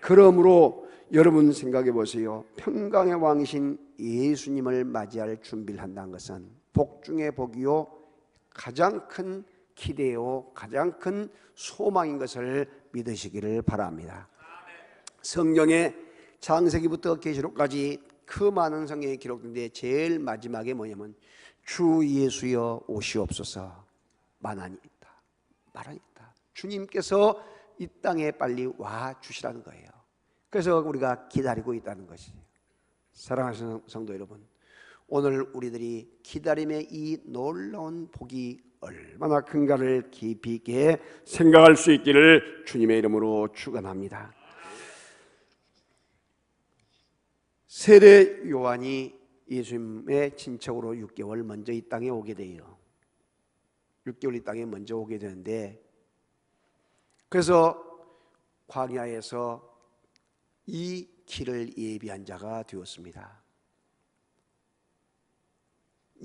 그러므로 여러분 생각해 보세요. 평강의 왕이신 예수님을 맞이할 준비를 한다는 것은 복 중에 복이요 가장 큰 기대요 가장 큰 소망인 것을 믿으시기를 바랍니다. 성경에 창세기부터 계시록까지 그 많은 성경에 기록된데 제일 마지막에 뭐냐면 주 예수여 오시옵소서. 만한이 있다. 만한이 있다. 주님께서 이 땅에 빨리 와 주시라는 거예요. 그래서 우리가 기다리고 있다는 것이에요. 사랑하시는 성도 여러분, 오늘 우리들이 기다림의 이 놀라운 복이 얼마나 큰가를 깊이 있게 생각할 수 있기를 주님의 이름으로 축원합니다. 세례 요한이 예수님의 친척으로 6개월 먼저 이 땅에 오게 돼요. 6개월 이 땅에 먼저 오게 되는데, 그래서 광야에서 이 길을 예비한 자가 되었습니다.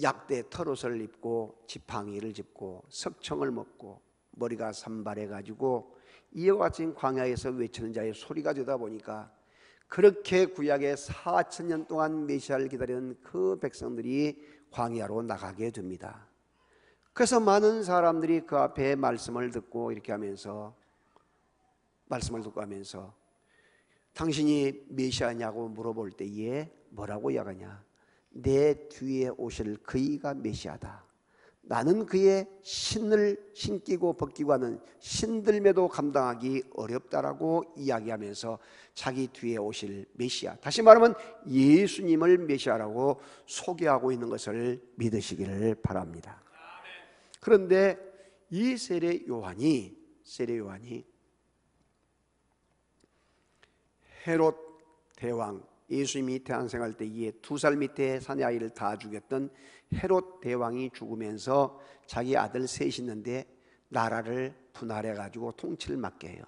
약대 털옷을 입고 지팡이를 짚고 석청을 먹고 머리가 산발해 가지고 이와 같이 광야에서 외치는 자의 소리가 되다 보니까 그렇게 구약의 4,000년 동안 메시아를 기다리는 그 백성들이 광야로 나가게 됩니다. 그래서 많은 사람들이 그 앞에 말씀을 듣고 이렇게 하면서 당신이 메시아냐고 물어볼 때에 뭐라고 이야기하냐? 내 뒤에 오실 그이가 메시아다. 나는 그의 신을 신기고 벗기고 하는 신들매도 감당하기 어렵다라고 이야기하면서 자기 뒤에 오실 메시아, 다시 말하면 예수님을 메시아라고 소개하고 있는 것을 믿으시기를 바랍니다. 그런데 이 세례 요한이 헤롯 대왕, 예수님이 태안생할 때에 2살 밑에 사내 아이를 다 죽였던 헤롯 대왕이 죽으면서 자기 아들 셋이 있는데 나라를 분할해 가지고 통치를 맡게 해요.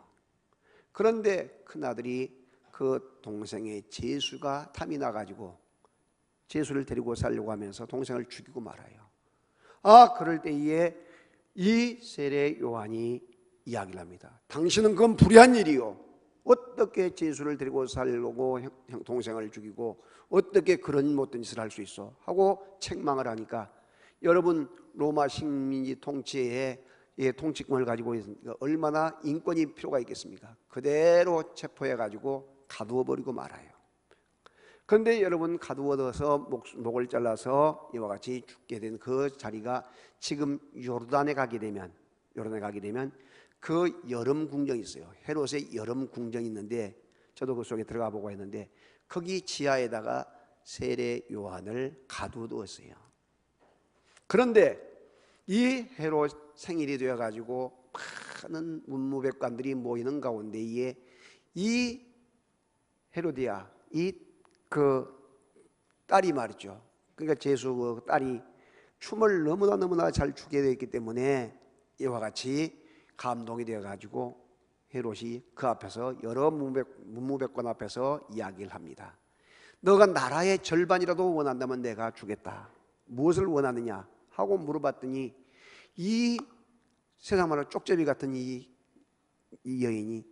그런데 큰아들이 그 동생의 제수가 탐이 나가지고 제수를 데리고 살려고 하면서 동생을 죽이고 말아요. 그럴 때에 이 세례 요한이 이야기를 합니다. 당신은 그건 불의한 일이요. 어떻게 제수를 데리고 살려고 동생을 죽이고 어떻게 그런 못된 짓을 할 수 있어? 하고 책망을 하니까, 여러분 로마 식민지 통치에 통치권을 가지고 있으니까 얼마나 인권이 필요가 있겠습니까? 그대로 체포해 가지고 가두어 버리고 말아요. 그런데 여러분 가두어서 목을 잘라서 이와 같이 죽게 된 그 자리가 지금 요르단에 가게 되면 그 여름 궁정이 있어요. 헤롯의 여름 궁정이 있는데 저도 그 속에 들어가 보고 했는데 거기 지하에다가 세례 요한을 가두었어요. 그런데 이 헤롯 생일이 되어 가지고 많은 문무백관들이 모이는 가운데에 이 헤로디아, 그 딸이 말이죠. 그러니까 제수 그 딸이 춤을 너무나 잘 추게 되었기 때문에 이와 같이 감동이 되어 가지고 헤롯이 그 앞에서 여러 문무백관 앞에서 이야기를 합니다. 너가 나라의 절반이라도 원한다면 내가 주겠다. 무엇을 원하느냐 하고 물어봤더니 이 세상 말로 쪽제비 같은 이 여인이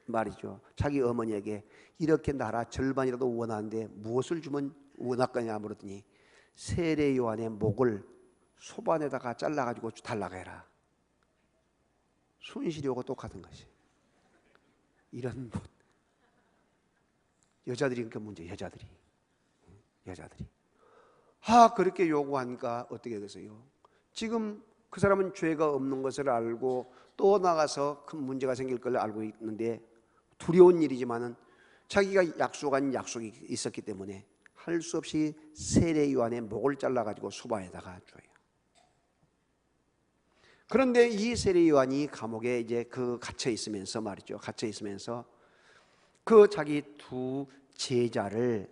말이죠, 자기 어머니에게 이렇게 나라 절반이라도 원하는데 무엇을 주면 원할 거냐 물었더니 세례 요한의 목을 소반에다가 잘라가지고 달라고 해라. 순실이하고 똑같은 것이. 이런 여자들이 그 문제. 여자들이 그렇게 요구하니까 어떻게 되겠어요? 지금 그 사람은 죄가 없는 것을 알고 또 나가서 큰 문제가 생길 걸 알고 있는데 두려운 일이지만은 자기가 약속한 약속이 있었기 때문에 할 수 없이 세례 요한의 목을 잘라가지고 수바에다가 줘요. 그런데 이 세례 요한이 감옥에 이제 갇혀 있으면서 말이죠. 갇혀 있으면서 그 자기 두 제자를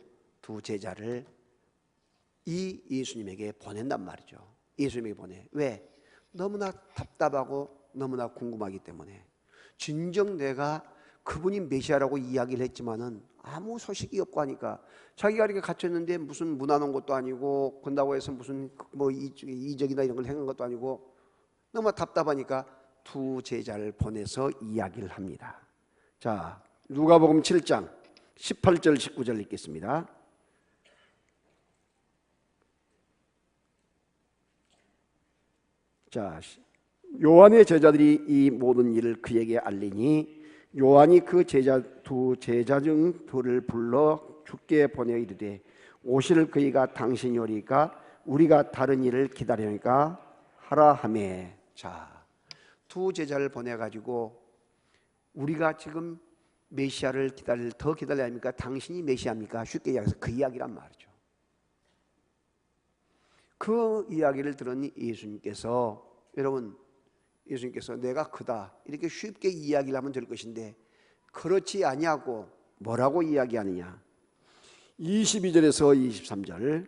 이 예수님에게 보낸단 말이죠. 예수님에게 보내. 왜? 너무나 답답하고 너무나 궁금하기 때문에. 진정 내가 그분이 메시아라고 이야기를 했지만은 아무 소식이 없고 하니까 자기가 이렇게 갇혔는데 무슨 문화놓은 것도 아니고 건다고 해서 무슨 뭐 이적이나 이런 걸 행한 것도 아니고 너무 답답하니까 두 제자를 보내서 이야기를 합니다. 자, 누가복음 7장 18절 19절 읽겠습니다. 자, 요한의 제자들이 이 모든 일을 그에게 알리니 요한이 그 두 제자 중 둘을 불러 주께 보내 이르되 오실 그이가 당신이오리까 우리가 다른 일을 기다리니까 하라 하매. 자, 두 제자를 보내가지고 우리가 지금 메시아를 더 기다려야 합니까? 당신이 메시아입니까? 쉽게 이야기해서 그 이야기란 말이죠. 그 이야기를 들은 예수님께서, 여러분, 예수님께서 내가 크다 이렇게 쉽게 이야기를 하면 될 것인데 그렇지 아니하고 뭐라고 이야기하느냐. 22절에서 23절.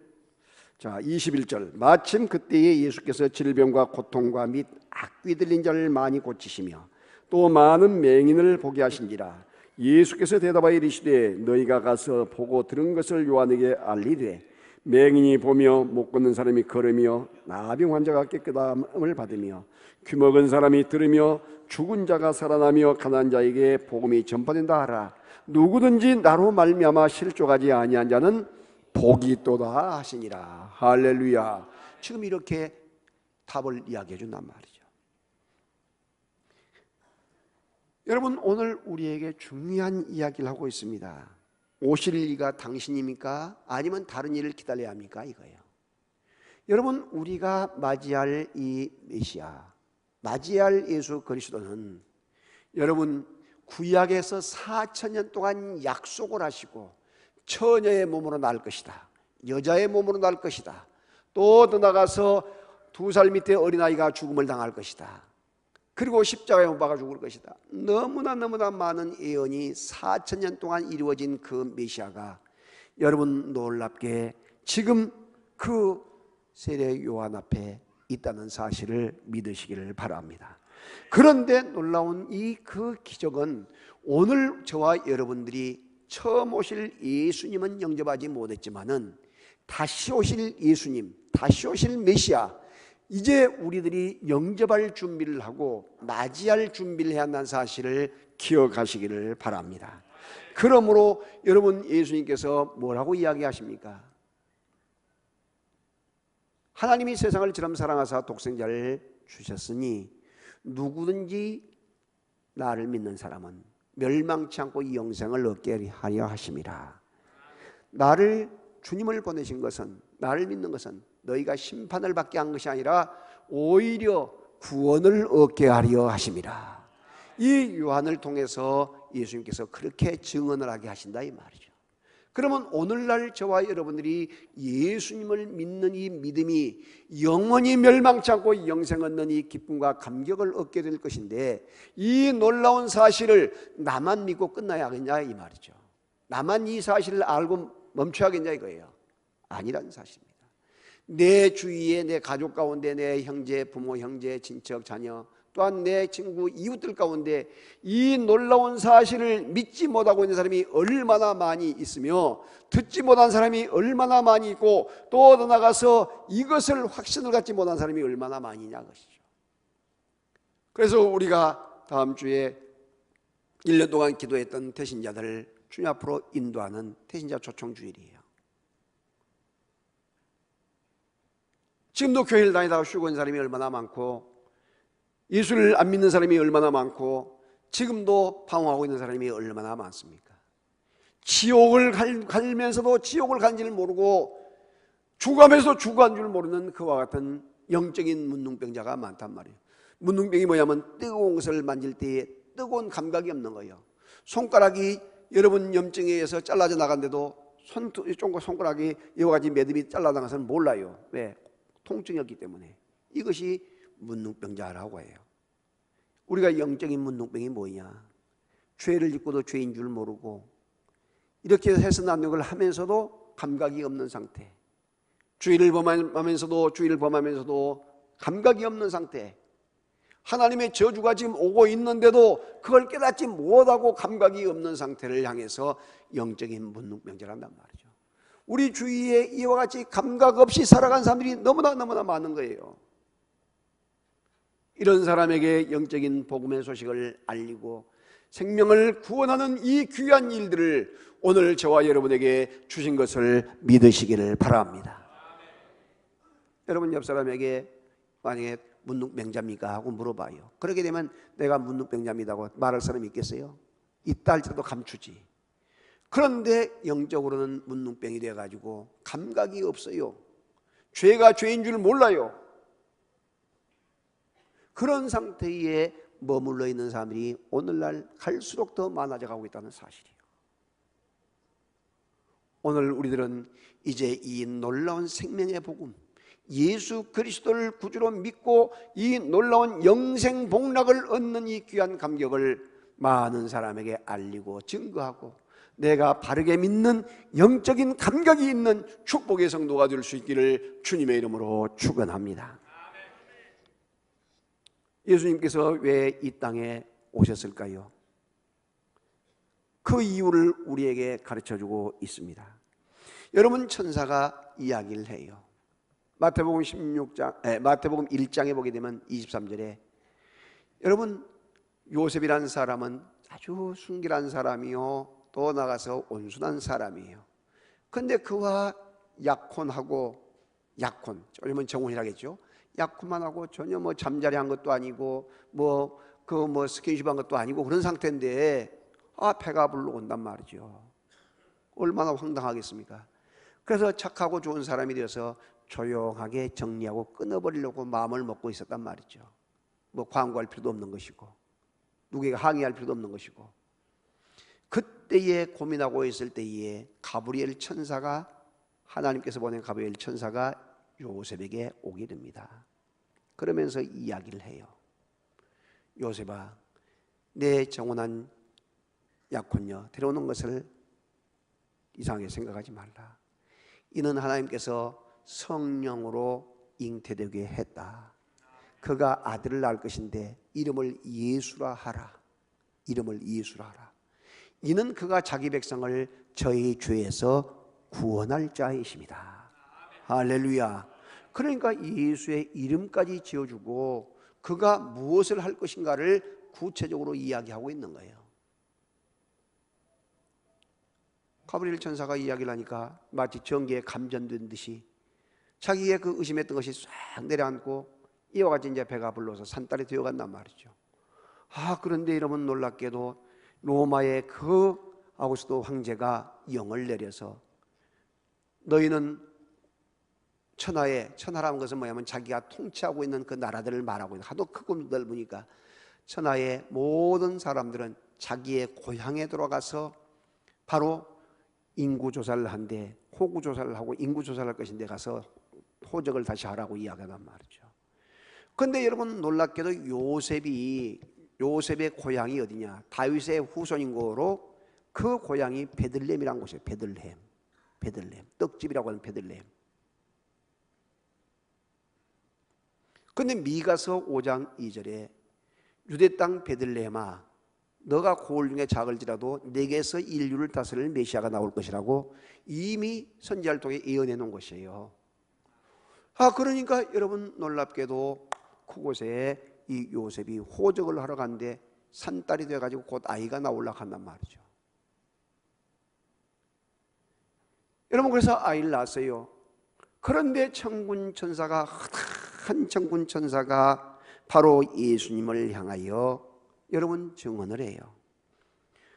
자, 21절. 마침 그때에 예수께서 질병과 고통과 및 악귀 들린 자를 많이 고치시며 또 많은 맹인을 보게 하신지라. 예수께서 대답하여 이르시되 너희가 가서 보고 들은 것을 요한에게 알리되 맹인이 보며 못 걷는 사람이 걸으며 나병 환자가 깨끗함을 받으며 귀먹은 사람이 들으며 죽은 자가 살아나며 가난한 자에게 복음이 전파된다 하라. 누구든지 나로 말미암아 실족하지 아니한 자는 복이 있도다 하시니라. 할렐루야. 지금 이렇게 답을 이야기해 준단 말이죠. 여러분, 오늘 우리에게 중요한 이야기를 하고 있습니다. 오실 이가 당신입니까? 아니면 다른 일을 기다려야 합니까? 이거예요. 여러분, 우리가 맞이할 이 메시아, 맞이할 예수 그리스도는 여러분 구약에서 4,000년 동안 약속을 하시고 처녀의 몸으로 날 것이다, 여자의 몸으로 날 것이다, 또 더 나가서 2살 밑에 어린아이가 죽음을 당할 것이다, 그리고 십자가에 못 박아 죽을 것이다. 너무나 많은 예언이 4,000년 동안 이루어진 그 메시아가 여러분 놀랍게 지금 그 세례 요한 앞에 있다는 사실을 믿으시기를 바랍니다. 그런데 놀라운 이 그 기적은 오늘 저와 여러분들이 처음 오실 예수님은 영접하지 못했지만은 다시 오실 예수님, 다시 오실 메시아, 이제 우리들이 영접할 준비를 하고 맞이할 준비를 해야 한다는 사실을 기억하시기를 바랍니다. 그러므로 여러분, 예수님께서 뭐라고 이야기하십니까? 하나님이 세상을 이처럼 사랑하사 독생자를 주셨으니 누구든지 나를 믿는 사람은 멸망치 않고 이 영생을 얻게 하려 하심이라. 나를, 주님을 보내신 것은, 나를 믿는 것은 너희가 심판을 받게 한 것이 아니라 오히려 구원을 얻게 하려 하심이라. 이 요한을 통해서 예수님께서 그렇게 증언을 하게 하신다 이 말이죠. 그러면 오늘날 저와 여러분들이 예수님을 믿는 이 믿음이 영원히 멸망치 않고 영생 얻는 이 기쁨과 감격을 얻게 될 것인데, 이 놀라운 사실을 나만 믿고 끝나야 하겠냐 이 말이죠. 나만 이 사실을 알고 멈춰야겠냐 이거예요. 아니라는 사실입니다. 내 주위에, 내 가족 가운데, 내 형제, 부모, 형제, 친척, 자녀, 또한 내 친구, 이웃들 가운데 이 놀라운 사실을 믿지 못하고 있는 사람이 얼마나 많이 있으며 듣지 못한 사람이 얼마나 많이 있고 또 더 나가서 이것을 확신을 갖지 못한 사람이 얼마나 많이 있냐 것이죠. 그래서 우리가 다음 주에 1년 동안 기도했던 태신자들을 주님 앞으로 인도하는 태신자 초청주일이에요. 지금도 교회를 다니다가 쉬고 있는 사람이 얼마나 많고 예수를 안 믿는 사람이 얼마나 많고 지금도 방황하고 있는 사람이 얼마나 많습니까? 지옥을 갈면서도 지옥을 간지를 모르고 죽어가면서 죽어간 줄 모르는 그와 같은 영적인 문둥병자가 많단 말이에요. 문둥병이 뭐냐면 뜨거운 것을 만질 때에 뜨거운 감각이 없는 거예요. 손가락이 여러분 염증에 의해서 잘라져 나간데도 손가락이 이와 같이 매듭이 잘라나가서는 몰라요. 왜? 통증이 없기 때문에. 이것이 문둥병자라고 해요. 우리가 영적인 문둥병이 뭐냐? 죄를 짓고도 죄인 줄 모르고 이렇게 해서 나누는 걸 하면서도 감각이 없는 상태, 주의를 범하면서도 감각이 없는 상태, 하나님의 저주가 지금 오고 있는데도 그걸 깨닫지 못하고 감각이 없는 상태를 향해서 영적인 문둥병자란단 말이죠. 우리 주위에 이와 같이 감각 없이 살아간 사람들이 너무나 많은 거예요. 이런 사람에게 영적인 복음의 소식을 알리고 생명을 구원하는 이 귀한 일들을 오늘 저와 여러분에게 주신 것을 믿으시기를 바랍니다. 여러분 옆 사람에게 만약에 문둥병자입니까? 하고 물어봐요. 그렇게 되면 내가 문둥병자입니다고 말할 사람이 있겠어요? 있다 할지라도 감추지. 그런데 영적으로는 문둥병이 돼가지고 감각이 없어요. 죄가 죄인 줄 몰라요. 그런 상태에 머물러 있는 사람들이 오늘날 갈수록 더 많아져 가고 있다는 사실이에요. 오늘 우리들은 이제 이 놀라운 생명의 복음, 예수 그리스도를 구주로 믿고 이 놀라운 영생 복락을 얻는 이 귀한 감격을 많은 사람에게 알리고 증거하고 내가 바르게 믿는 영적인 감격이 있는 축복의 성도가 될 수 있기를 주님의 이름으로 축원합니다. 예수님께서 왜 이 땅에 오셨을까요? 그 이유를 우리에게 가르쳐주고 있습니다. 여러분, 천사가 이야기를 해요. 마태복음 1장에 보게 되면 23절에 여러분, 요셉이라는 사람은 아주 순결한 사람이요 또 나가서 온순한 사람이에요. 그런데 그와 약혼하고, 약혼, 여러분 정혼이라겠죠. 약혼만 하고 전혀 잠자리 한 것도 아니고 스킨십 한 것도 아니고 그런 상태인데 배가 불러온단 말이죠. 얼마나 황당하겠습니까? 그래서 착하고 좋은 사람이 되어서 조용하게 정리하고 끊어버리려고 마음을 먹고 있었단 말이죠. 광고할 필요도 없는 것이고 누구에게 항의할 필요도 없는 것이고. 그때에 고민하고 있을 때에 가브리엘 천사가, 하나님께서 보낸 가브리엘 천사가 요셉에게 오게 됩니다. 그러면서 이야기를 해요. 요셉아, 내 정혼한 약혼녀 데려오는 것을 이상하게 생각하지 말라. 이는 하나님께서 성령으로 잉태되게 했다. 그가 아들을 낳을 것인데 이름을 예수라 하라. 이름을 예수라 하라. 이는 그가 자기 백성을 저희 죄에서 구원할 자이십니다. 할렐루야. 그러니까 예수의 이름까지 지어주고 그가 무엇을 할 것인가를 구체적으로 이야기하고 있는 거예요. 가브리엘 천사가 이야기를 하니까 마치 전기에 감전된 듯이 자기의 그 의심했던 것이 싹 내려앉고 이와 같이 이제 배가 불러서 산딸이 되어간단 말이죠. 그런데 여러분, 놀랍게도 로마의 그 아우구스도 황제가 영을 내려서 너희는 천하라는 것은 뭐냐면 자기가 통치하고 있는 그 나라들을 말하고 있는, 하도 크고 넓으니까 천하의 모든 사람들은 자기의 고향에 돌아가서 바로 인구조사를 한데, 호구조사를 하고 인구조사를 할 것인데 가서 호적을 다시 하라고 이야기하단 말이죠. 그런데 여러분, 놀랍게도 요셉의 고향이 어디냐? 다윗의 후손인 거로 그 고향이 베들레헴이라는 곳이에요. 베들레헴, 떡집이라고 하는 베들레헴. 그런데 미가서 5장 2절에 유대 땅 베들레헴아, 너가 고을 중에 작을지라도 내게서 인류를 다스릴 메시아가 나올 것이라고 이미 선지자를 통해 예언해 놓은 것이에요. 그러니까 여러분, 놀랍게도 그곳에 이 요셉이 호적을 하러 갔는데 산딸이 돼가지고 곧 아이가 나오려고 한단 말이죠. 여러분, 그래서 아이를 낳았어요. 그런데 한 천군 천사가 바로 예수님을 향하여 여러분 증언을 해요.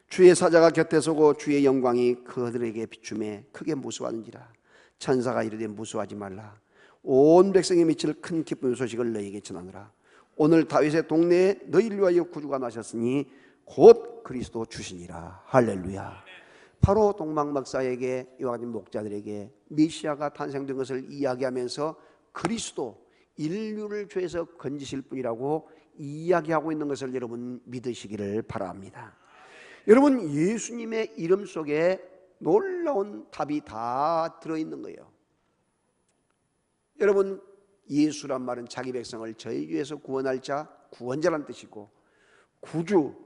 주의 사자가 곁에 서고 주의 영광이 그들에게 비춤에 크게 무서워하는지라. 천사가 이르되 무서워하지 말라. 온 백성이 미칠 큰 기쁨의 소식을 너희에게 전하노라. 오늘 다윗의 동네에 너희를 위하여 구주가 나셨으니 곧 그리스도 주시니라. 할렐루야. 바로 동방박사에게, 이와 같은 목자들에게 메시아가 탄생된 것을 이야기하면서 그리스도, 인류를 죄에서 건지실 분이라고 이야기하고 있는 것을 여러분 믿으시기를 바랍니다. 여러분, 예수님의 이름 속에 놀라운 답이 다 들어있는 거예요. 여러분, 예수란 말은 자기 백성을 저희 죄에서 구원할 자, 구원자란 뜻이고,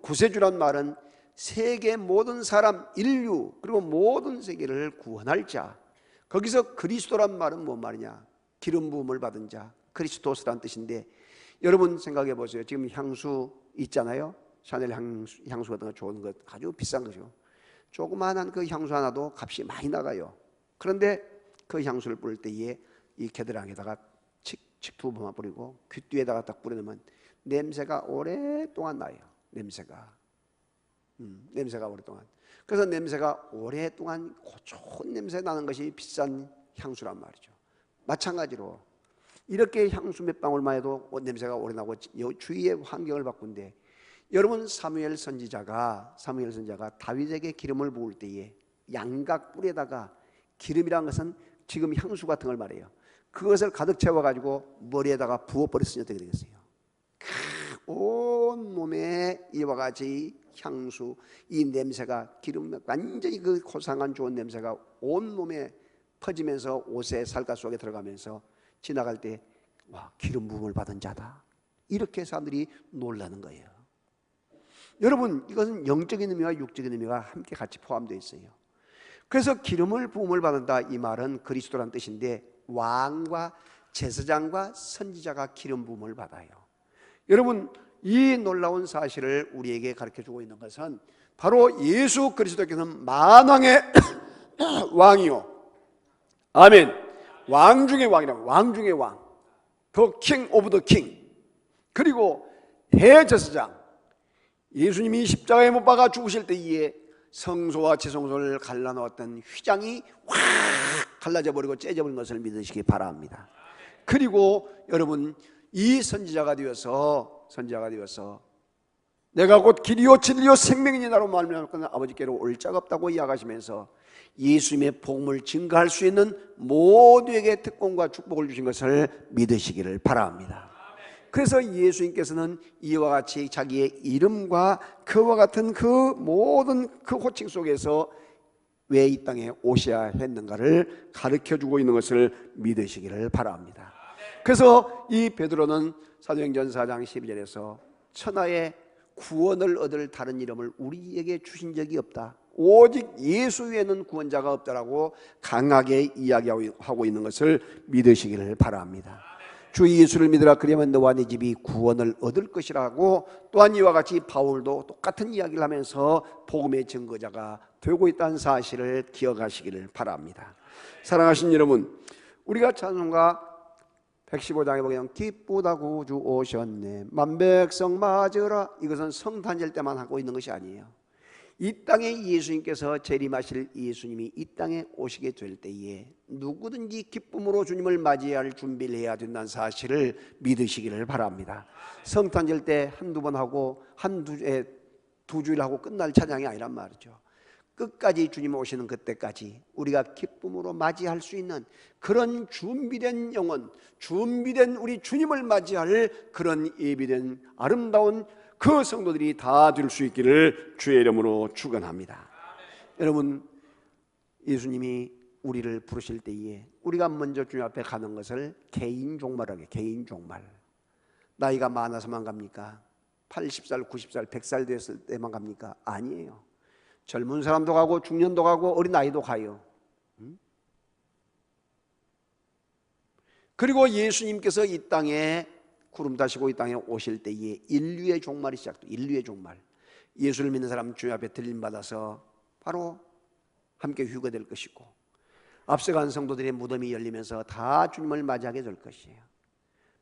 구세주란 말은 세계 모든 사람, 인류, 그리고 모든 세계를 구원할 자. 거기서 그리스도란 말은 뭔 말이냐? 기름 부음을 받은 자, 크리스토스란 뜻인데, 여러분 생각해 보세요. 지금 향수 있잖아요. 샤넬 향수 같은 거 좋은 것 아주 비싼 거죠. 조그마한 그 향수 하나도 값이 많이 나가요. 그런데 그 향수를 뿌릴 때에 이 겨드랑이에다가 칙칙 두 번만 뿌리고 귀뒤에다가 딱 뿌려놓으면 냄새가 오랫동안 나요. 냄새가 오랫동안. 그래서 냄새가 오랫동안 좋은 냄새 나는 것이 비싼 향수란 말이죠. 마찬가지로 이렇게 향수 몇 방울만 해도 냄새가 오래 나고 주위의 환경을 바꾼데, 여러분 사무엘 선지자가 다윗에게 기름을 부을 때에 양각 뿔에다가, 기름이란 것은 지금 향수 같은 걸 말해요. 그것을 가득 채워가지고 머리에다가 부어버렸으니 어떻게 되겠어요? 온 몸에 이와 같이 향수, 이 냄새가, 기름, 완전히 그 고상한 좋은 냄새가 온 몸에 퍼지면서 옷의 살갗 속에 들어가면서 지나갈 때, 와, 기름 부음을 받은 자다, 이렇게 사람들이 놀라는 거예요. 여러분, 이것은 영적인 의미와 육적인 의미가 함께 같이 포함되어 있어요. 그래서 기름을 부음을 받는다, 이 말은 그리스도란 뜻인데, 왕과 제사장과 선지자가 기름 부음을 받아요. 여러분, 이 놀라운 사실을 우리에게 가르쳐주고 있는 것은 바로 예수 그리스도께서는 만왕의 왕이요, 아멘, 왕 중의 왕이라고, 왕 중의 왕, The King of the King, 그리고 대제사장, 예수님이 십자가에 못 박아 죽으실 때에 성소와 지성소를 갈라놓았던 휘장이 확 갈라져 버리고 째져 버린 것을 믿으시기 바랍니다. 그리고 여러분, 이 선지자가 되어서 내가 곧 길이요 진리요 생명이니 나로 말미암아 아버지께로 올 자가 없다고 이야기하시면서 예수님의 복음을 증거할 수 있는 모두에게 특권과 축복을 주신 것을 믿으시기를 바랍니다. 그래서 예수님께서는 이와 같이 자기의 이름과 그와 같은 그 모든 그 호칭 속에서 왜 이 땅에 오셔야 했는가를 가르쳐주고 있는 것을 믿으시기를 바랍니다. 그래서 이 베드로는 사도행전 4장 12절에서 천하의 구원을 얻을 다른 이름을 우리에게 주신 적이 없다, 오직 예수 외에는 구원자가 없다라고 강하게 이야기하고 있는 것을 믿으시기를 바랍니다. 주 예수를 믿으라, 그리하면 너와 네 집이 구원을 얻을 것이라고, 또한 이와 같이 바울도 똑같은 이야기를 하면서 복음의 증거자가 되고 있다는 사실을 기억하시기를 바랍니다. 사랑하신 여러분, 우리가 찬송가 115장에 보면 기쁘다 구주 오셨네 만백성 맞으라, 이것은 성탄절 때만 하고 있는 것이 아니에요. 이 땅에 예수님께서 재림하실 예수님이 이 땅에 오시게 될 때에 누구든지 기쁨으로 주님을 맞이할 준비를 해야 된다는 사실을 믿으시기를 바랍니다. 성탄절 때 한두 번 하고 두 주일 하고 끝날 찬양이 아니란 말이죠. 끝까지 주님 오시는 그때까지 우리가 기쁨으로 맞이할 수 있는 그런 준비된 영혼, 준비된 우리 주님을 맞이할 그런 예비된 아름다운 그 성도들이 다 될 수 있기를 주의 이름으로 축원합니다. 여러분, 예수님이 우리를 부르실 때에 우리가 먼저 주님 앞에 가는 것을 개인 종말하게, 개인 종말. 나이가 많아서만 갑니까? 80살, 90살, 100살 됐을 때만 갑니까? 아니에요. 젊은 사람도 가고 중년도 가고 어린아이도 가요. 그리고 예수님께서 이 땅에 구름 타시고 이 땅에 오실 때에 인류의 종말이 시작돼요. 인류의 종말. 예수를 믿는 사람 주님 앞에 들림받아서 바로 함께 휴거될 것이고, 앞서간 성도들의 무덤이 열리면서 다 주님을 맞이하게 될 것이에요.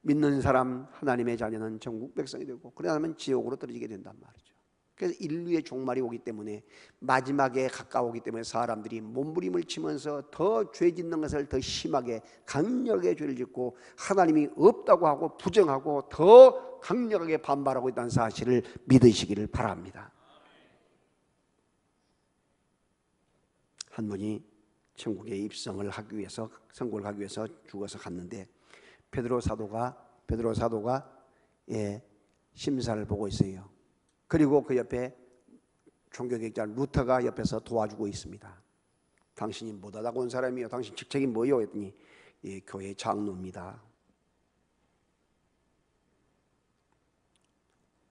믿는 사람 하나님의 자녀는 전국 백성이 되고, 그러면 지옥으로 떨어지게 된단 말이죠. 그래서 인류의 종말이 오기 때문에, 마지막에 가까우기 때문에 사람들이 몸부림을 치면서 더 죄 짓는 것을 더 심하게 강력하게 죄를 짓고 하나님이 없다고 하고 부정하고 더 강력하게 반발하고 있다는 사실을 믿으시기를 바랍니다. 한 분이 천국에 입성을 하기 위해서, 성공을 하기 위해서 죽어서 갔는데 베드로 사도가 심사를 보고 있어요. 그리고 그 옆에 종교개혁자 루터가 옆에서 도와주고 있습니다. 당신이 못하다고 온 사람이요, 당신 직책이 뭐요? 했더니 교회 장로입니다.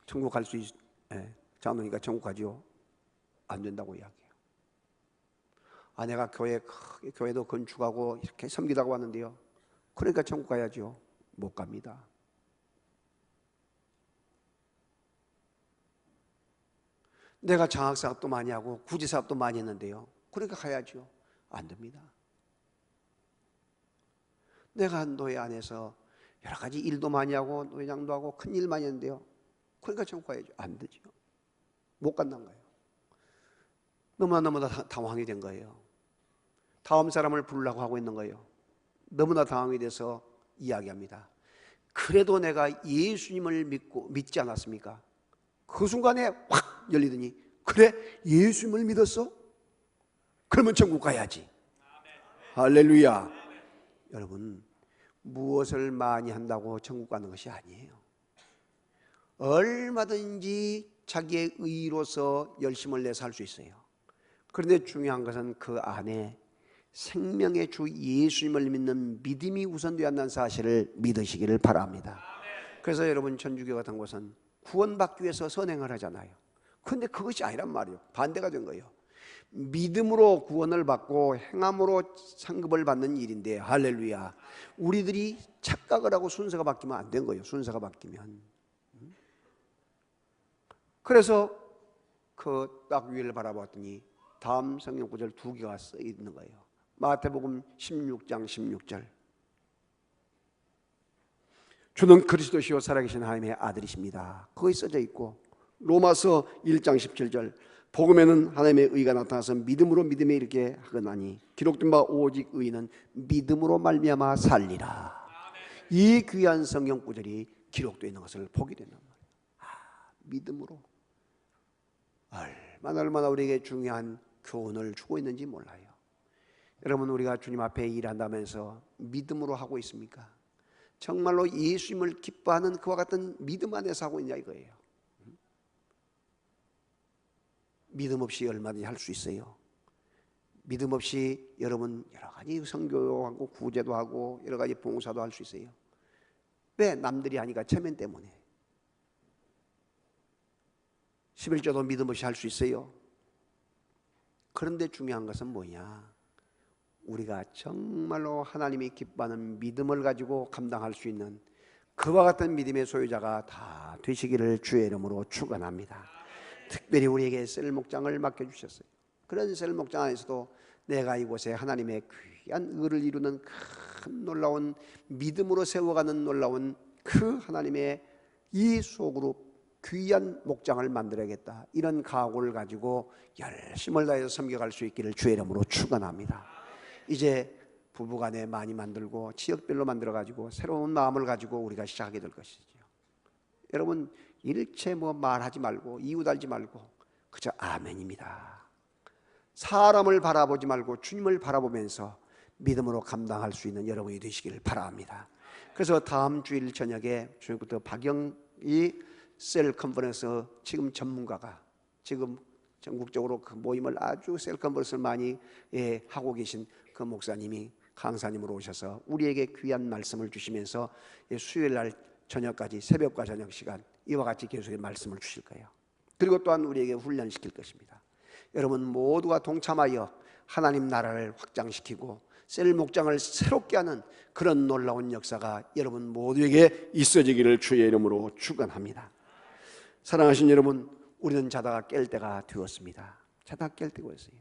천국 갈 수 장로니까 천국 가죠? 안 된다고 이야기해요. 내가 교회도 건축하고 이렇게 섬기다고 왔는데요, 그러니까 천국 가야죠. 못 갑니다. 내가 장학사업도 많이 하고 구제사업도 많이 했는데요, 그러니까 가야죠. 안 됩니다. 내가 한 노예 안에서 여러 가지 일도 많이 하고 노회장도 하고 큰 일 많이 했는데요, 그러니까 전국 가야죠. 안 되죠. 못 간다는 거예요. 너무나 당황이 된 거예요. 다음 사람을 부르려고 하고 있는 거예요. 너무나 당황이 돼서 이야기합니다. 그래도 내가 예수님을 믿지 않았습니까? 그 순간에 확 열리더니, 그래 예수님을 믿었어? 그러면 천국 가야지. 할렐루야. 여러분, 무엇을 많이 한다고 천국 가는 것이 아니에요. 얼마든지 자기의 의로서 열심을 내서 할 수 있어요. 그런데 중요한 것은 그 안에 생명의 주 예수님을 믿는 믿음이 우선되어야 한다는 사실을 믿으시기를 바랍니다. 그래서 여러분, 천주교 같은 곳은 구원받기 위해서 선행을 하잖아요. 그런데 그것이 아니란 말이에요. 반대가 된 거예요. 믿음으로 구원을 받고 행함으로 상급을 받는 일인데, 할렐루야. 우리들이 착각을 하고 순서가 바뀌면 안 된 거예요. 순서가 바뀌면. 그래서 그 딱 위를 바라봤더니 다음 성경 구절 두 개가 써 있는 거예요. 마태복음 16장 16절. 주는 그리스도시요 살아계신 하나님의 아들이십니다. 거기 써져 있고, 로마서 1장 17절. 복음에는 하나님의 의가 나타나서 믿음으로 믿음에 이르게 하거나니 기록된 바 오직 의인은 믿음으로 말미암아 살리라. 이 귀한 성경 구절이 기록되어 있는 것을 보게 된단 말이에요. 믿음으로. 얼마나 우리에게 중요한 교훈을 주고 있는지 몰라요. 여러분, 우리가 주님 앞에 일한다면서 믿음으로 하고 있습니까? 정말로 예수님을 기뻐하는 그와 같은 믿음 안에서 하고 있냐 이거예요. 믿음 없이 얼마든지 할 수 있어요. 믿음 없이 여러분 여러 가지 선교도 하고 구제도 하고 여러 가지 봉사도 할 수 있어요. 왜? 남들이 하니까 체면 때문에. 11조도 믿음 없이 할 수 있어요. 그런데 중요한 것은 뭐냐? 우리가 정말로 하나님이 기뻐하는 믿음을 가지고 감당할 수 있는 그와 같은 믿음의 소유자가 다 되시기를 주의 이름으로 축원합니다. 특별히 우리에게 셀 목장을 맡겨주셨어요. 그런 셀 목장 안에서도 내가 이곳에 하나님의 귀한 의를 이루는 큰 놀라운 믿음으로 세워가는 놀라운 그 하나님의 이 속으로 귀한 목장을 만들어야겠다, 이런 각오를 가지고 열심을 다해서 섬겨갈 수 있기를 주의 이름으로 축원합니다. 이제 부부간에 많이 만들고 지역별로 만들어가지고 새로운 마음을 가지고 우리가 시작하게 될 것이죠. 여러분, 일체 말하지 말고 이웃 알지 말고 그저 아멘입니다. 사람을 바라보지 말고 주님을 바라보면서 믿음으로 감당할 수 있는 여러분이 되시기를 바랍니다. 그래서 다음 주일 저녁에 주님부터 박영희 셀 컨퍼런스 지금 전문가가 지금 전국적으로 그 모임을 아주 셀 컨퍼런스를 많이 하고 계신 그 목사님이 강사님으로 오셔서 우리에게 귀한 말씀을 주시면서 수요일 날 저녁까지 새벽과 저녁 시간 이와 같이 계속의 말씀을 주실 거예요. 그리고 또한 우리에게 훈련시킬 것입니다. 여러분 모두가 동참하여 하나님 나라를 확장시키고 셀 목장을 새롭게 하는 그런 놀라운 역사가 여러분 모두에게 있어지기를 주의 이름으로 축원합니다. 사랑하신 여러분, 우리는 자다가 깰 때가 되었습니다. 자다가 깰 때가 있어요.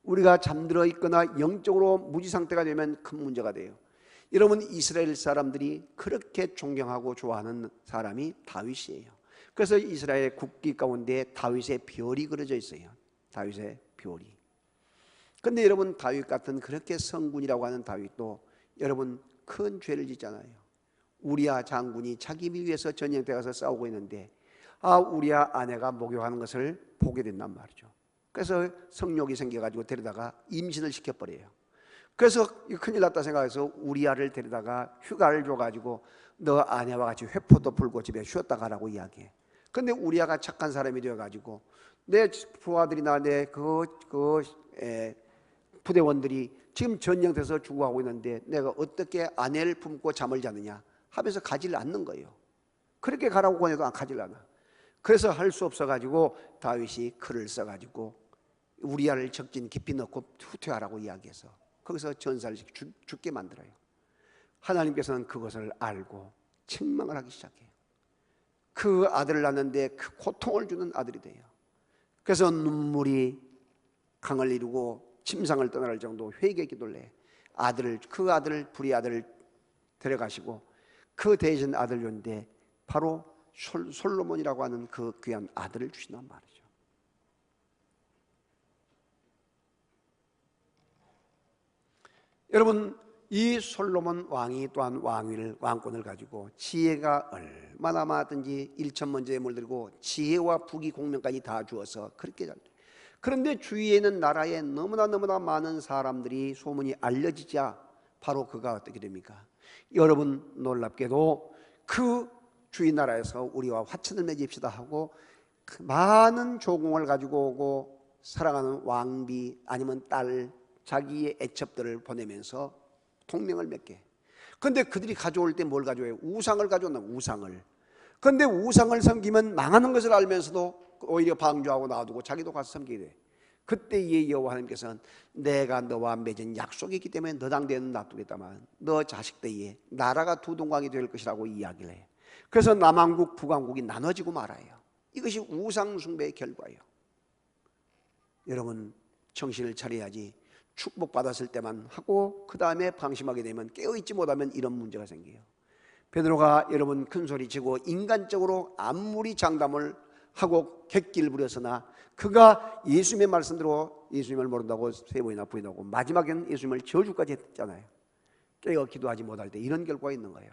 우리가 잠들어 있거나 영적으로 무지 상태가 되면 큰 문제가 돼요. 여러분, 이스라엘 사람들이 그렇게 존경하고 좋아하는 사람이 다윗이에요. 그래서 이스라엘 국기 가운데 다윗의 별이 그려져 있어요. 다윗의 별이. 그런데 여러분, 다윗 같은 그렇게 성군이라고 하는 다윗도 여러분 큰 죄를 짓잖아요. 우리아 장군이 자기 위해서 전쟁터에 가서 싸우고 있는데 우리아 아내가 목욕하는 것을 보게 된단 말이죠. 그래서 성욕이 생겨가지고 데려다가 임신을 시켜버려요. 그래서 큰일 났다 생각해서 우리아를 데려다가 휴가를 줘가지고 너 아내와 같이 회포도 불고 집에 쉬었다 가라고 이야기해. 근데 우리아가 착한 사람이 되어가지고 내 부하들이나 내 부대원들이 지금 전쟁터에서 죽어가고 있는데 내가 어떻게 아내를 품고 잠을 자느냐 하면서 가지를 않는 거예요. 그렇게 가라고 권해도 가지를 않아. 그래서 할 수 없어가지고 다윗이 글을 써가지고 우리아를 적진 깊이 넣고 후퇴하라고 이야기해서 거기서 전사를 죽게 만들어요. 하나님께서는 그것을 알고 책망을 하기 시작해요. 그 아들을 낳는데 그 고통을 주는 아들이 돼요. 그래서 눈물이 강을 이루고 침상을 떠날 정도 회개 기도를 해. 그 아들을 불의 아들을 데려가시고 그 대신 아들 줬는데 바로 솔로몬이라고 하는 그 귀한 아들을 주신단 말이죠. 여러분, 이 솔로몬 왕이 또한 왕권을 가지고 지혜가 얼마나 많든지 일천문제에 물들고 지혜와 부귀 공명까지 다 주어서 그렇게 잘. 그런데 주위에 있는 나라에 너무나 많은 사람들이 소문이 알려지자 바로 그가 어떻게 됩니까? 여러분, 놀랍게도 그 주위 나라에서 우리와 화친을 맺읍시다 하고 그 많은 조공을 가지고 오고 사랑하는 왕비 아니면 딸, 자기의 애첩들을 보내면서 동맹을 맺게. 그런데 그들이 가져올 때 뭘 가져와요? 우상을 가져온다. 우상을. 그런데 우상을 섬기면 망하는 것을 알면서도 오히려 방조하고 놔두고 자기도 가서 섬기게 돼. 그때 이 여호와 하나님께서는 내가 너와 맺은 약속이 있기 때문에 너 당대는 놔두겠다만 너 자식 때에 나라가 두 동강이 될 것이라고 이야기를 해. 그래서 남왕국 북왕국이 나눠지고 말아요. 이것이 우상 숭배의 결과예요. 여러분, 정신을 차려야지. 축복받았을 때만 하고 그 다음에 방심하게 되면 깨어있지 못하면 이런 문제가 생겨요. 베드로가 여러분 큰소리치고 인간적으로 아무리 장담을 하고 객기를 부렸으나 그가 예수님의 말씀대로 예수님을 모른다고 3번이나 부인하고 마지막에는 예수님을 저주까지 했잖아요. 깨어 기도하지 못할 때 이런 결과가 있는 거예요.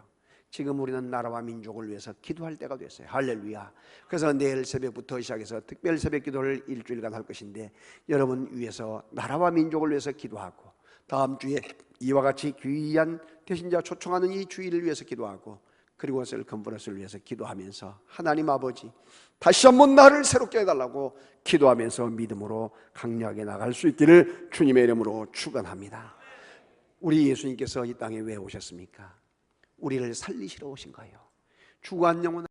지금 우리는 나라와 민족을 위해서 기도할 때가 됐어요. 할렐루야. 그래서 내일 새벽부터 시작해서 특별 새벽 기도를 일주일간 할 것인데 여러분 위해서 나라와 민족을 위해서 기도하고 다음 주에 이와 같이 귀한 대신자 초청하는 이 주일을 위해서 기도하고 그리고 셀컨퍼런스를 위해서 기도하면서 하나님 아버지 다시 한번 나를 새롭게 해달라고 기도하면서 믿음으로 강력하게 나갈 수 있기를 주님의 이름으로 축원합니다. 우리 예수님께서 이 땅에 왜 오셨습니까? 우리를 살리시러 오신 거예요. 주관 영혼